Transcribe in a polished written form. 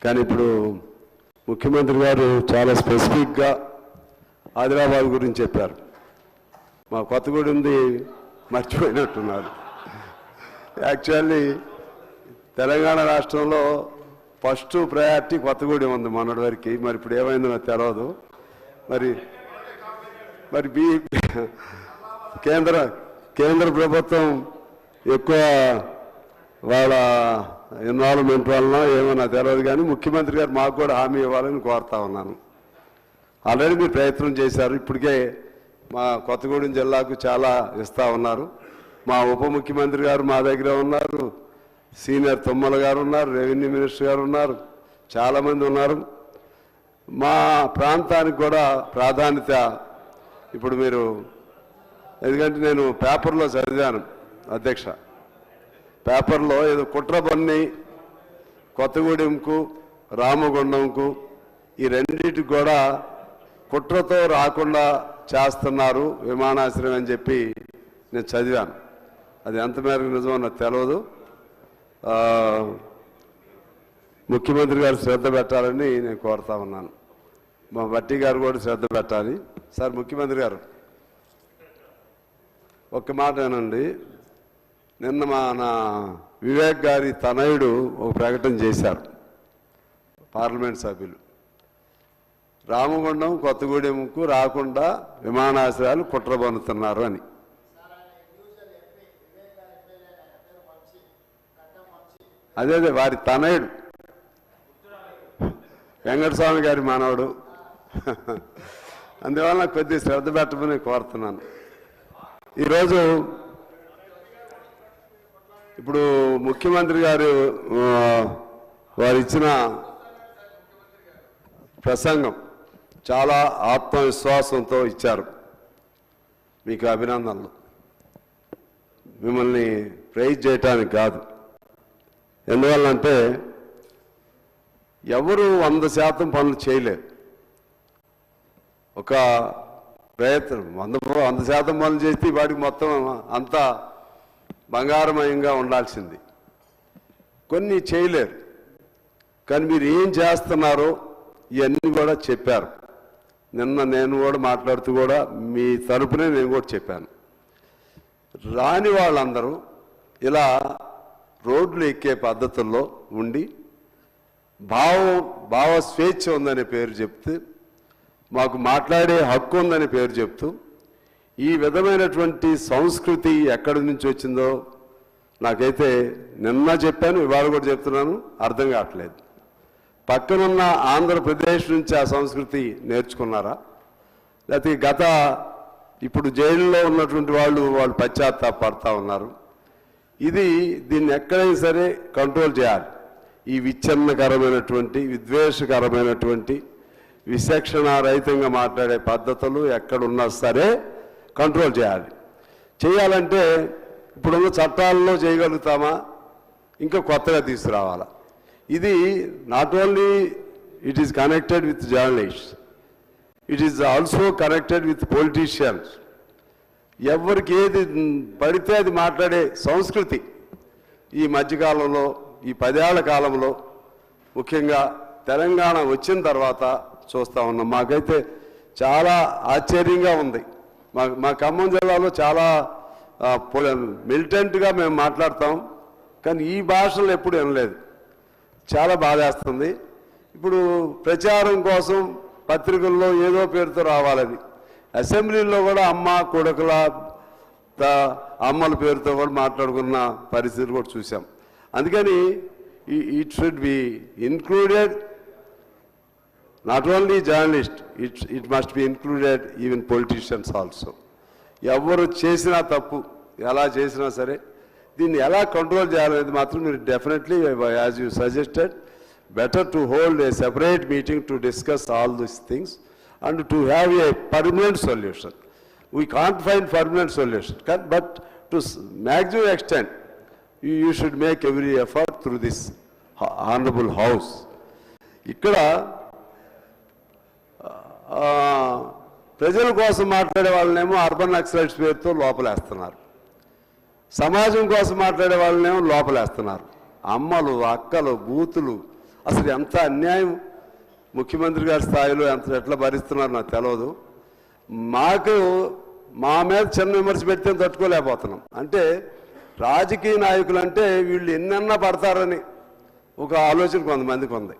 కానీ ఇప్పుడు ముఖ్యమంత్రి గారు చాలా స్పెసిఫిక్గా ఆదిలాబాద్ గురించి చెప్పారు. మా కొత్తగూడెంది మర్చిపోయినట్టున్నారు. యాక్చువల్లీ తెలంగాణ రాష్ట్రంలో ఫస్ట్ ప్రయారిటీ కొత్తగూడెం ఉంది మొన్నటి వరకు. మరి ఇప్పుడు ఏమైందో నాకు తెలియదు. మరి కేంద్ర ప్రభుత్వం ఎక్కువ వాళ్ళ ఇన్వాల్వ్మెంట్ వలన ఏమో నాకు తెలియదు. కానీ ముఖ్యమంత్రి గారు మాకు కూడా హామీ ఇవ్వాలని కోరుతా ఉన్నాను. ఆల్రెడీ మీరు ప్రయత్నం చేశారు. ఇప్పటికే మా కొత్తగూడెం జిల్లాకు చాలా ఇస్తూ ఉన్నారు. మా ఉప ముఖ్యమంత్రి గారు మా దగ్గర ఉన్నారు, సీనియర్ తుమ్మల గారు ఉన్నారు, రెవెన్యూ మినిస్టర్ గారు ఉన్నారు, చాలామంది ఉన్నారు. మా ప్రాంతానికి కూడా ప్రాధాన్యత ఇప్పుడు మీరు, ఎందుకంటే నేను పేపర్లో చదివాను అధ్యక్ష, పేపర్లో ఏదో కుట్రబన్ని కొత్తగూడెంకు రామగుండంకు ఈ రెండింటికి కూడా కుట్రతో రాకుండా చేస్తున్నారు విమానాశ్రయం అని చెప్పి నేను చదివాను. అది ఎంత మేరకు నిజమో నాకు తెలియదు. ముఖ్యమంత్రి గారు శ్రద్ధ పెట్టాలని నేను కోరుతా ఉన్నాను. మా బట్టి గారు కూడా శ్రద్ధ పెట్టాలి. సార్ ముఖ్యమంత్రి గారు ఒక్క మాట ఏనండి, నిన్న మన వివేక్ గారి తనయుడు ఒక ప్రకటన చేశారు పార్లమెంట్ సభ్యులు. రామగుండం కొత్తగూడెంకు రాకుండా విమానాశ్రయాలు కుట్రబన్నుతున్నారు అని. అదే వారి తనయుడు వెంకటస్వామి గారి మానవుడు. అందువల్ల కొద్దిగా శ్రద్ధ పెట్టమని కోరుతున్నాను. ఈరోజు ఇప్పుడు ముఖ్యమంత్రి గారు వారు ఇచ్చిన ప్రసంగం చాలా ఆత్మవిశ్వాసంతో ఇచ్చారు. మీకు అభినందనలు. మిమ్మల్ని ప్రైజ్ చేయటానికి కాదు. ఎందువల్లంటే ఎవరు 100% పనులు చేయలేరు. ఒక ప్రయత్నం 100% పనులు చేస్తే వాటికి మొత్తం అంతా బంగారమయంగా ఉండాల్సింది. కొన్ని చేయలేరు. కానీ మీరు ఏం చేస్తున్నారో ఇవన్నీ కూడా చెప్పారు. నిన్న నేను కూడా మాట్లాడుతూ కూడా మీ తరపునే నేను కూడా చెప్పాను. రాని వాళ్ళందరూ ఇలా రోడ్లు ఎక్కే పద్ధతుల్లో ఉండి భావ స్వేచ్ఛ ఉందనే పేరు చెప్తూ, మాకు మాట్లాడే హక్కు ఉందనే పేరు చెప్తూ, ఈ విధమైనటువంటి సంస్కృతి ఎక్కడి నుంచి వచ్చిందో నాకైతే నిన్న చెప్పాను, ఇవాళ కూడా చెప్తున్నాను, అర్థం కావట్లేదు. పక్కనున్న ఆంధ్రప్రదేశ్ నుంచి ఆ సంస్కృతి నేర్చుకున్నారా, లేకపోతే ఇప్పుడు జైల్లో ఉన్నటువంటి వాళ్ళు పశ్చాత్తాపడతా ఉన్నారు. దీన్ని ఎక్కడైనా సరే కంట్రోల్ చేయాలి. ఈ విచ్ఛిన్నకరమైనటువంటి విద్వేషకరమైనటువంటి విచక్షణారహితంగా మాట్లాడే పద్ధతులు ఎక్కడున్నా సరే కంట్రోల్ చేయాలంటే ఇప్పుడున్న చట్టాల్లో చేయగలుగుతామా, ఇంకా కొత్తగా తీసుకురావాలా. ఇది not only it is connected with journalists, it is also connected with politicians. ఎవరికి ఏది పడితే అది మాట్లాడే సంస్కృతి ఈ మధ్యకాలంలో, ఈ 10 ఏళ్ల కాలంలో ముఖ్యంగా తెలంగాణ వచ్చిన తర్వాత చూస్తూ ఉన్నాం. మాకైతే చాలా ఆశ్చర్యంగా ఉంది. మా ఖమ్మం జిల్లాలో చాలా మిలిటెంట్గా మేము మాట్లాడతాం, కానీ ఈ భాషలు ఎప్పుడు వినలేదు. చాలా బాధేస్తుంది. ఇప్పుడు ప్రచారం కోసం పత్రికల్లో ఏదో పేరుతో రావాలని, అసెంబ్లీలో కూడా అమ్మ కొడుకుల అమ్మల పేరుతో కూడా మాట్లాడుకున్న పరిస్థితులు కూడా చూసాం. అందుకని it should be included not only journalist, it must be included even politicians also. ఎవరు చేసినా తప్పు, ఎలా చేసినా సరే దీన్ని ఎలా కంట్రోల్ చేయాలనేది మాత్రం మీరు definitely, as you suggested, better to hold a separate meeting to discuss all these things and to have a permanent solution. We can't find permanent solution, but to maximum extent, you should make every effort through this honorable house. ఇక్కడ ప్రజల కోసం మాట్లాడే వాళ్ళనేమో urban Naxalites పేరుతో లోపలేస్తున్నారు, సమాజం కోసం మాట్లాడే వాళ్ళనేమో లోపలేస్తున్నారు. అమ్మలు, అక్కలు, బూతులు, అసలు ఎంత అన్యాయం ముఖ్యమంత్రి గారి స్థాయిలో ఎట్లా భరిస్తున్నారో నాకు తెలియదు. మా మీద చిన్న విమర్శ పెడితే తట్టుకోలేకపోతున్నాం. అంటే రాజకీయ నాయకులు అంటే వీళ్ళు ఎన్నన్నా పడతారని ఒక ఆలోచన కొంతమందికి ఉంది.